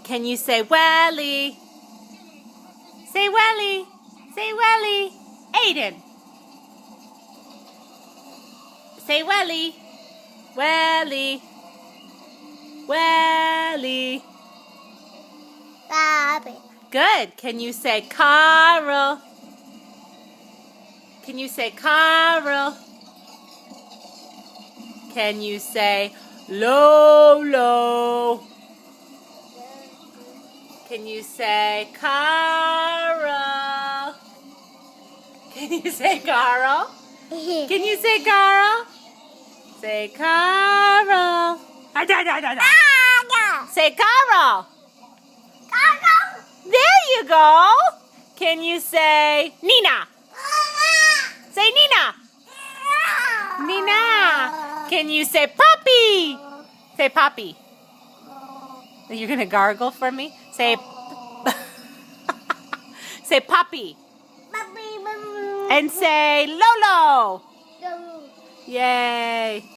Can you say Welly? Say Welly. Say Welly. Aiden. Say Welly. Welly. Welly. Bobby. Good. Can you say Carl? Can you say Carl? Can you say Lolo? Can you say Carl? Can you say Carl? Can you say Carl? Say Carl. Say Carl. There you go. Can you say Nina? Say Nina. Nina. Can you say Poppy? Say Poppy. You're going to gargle for me? Say say Poppy. And say Lolo. Yay.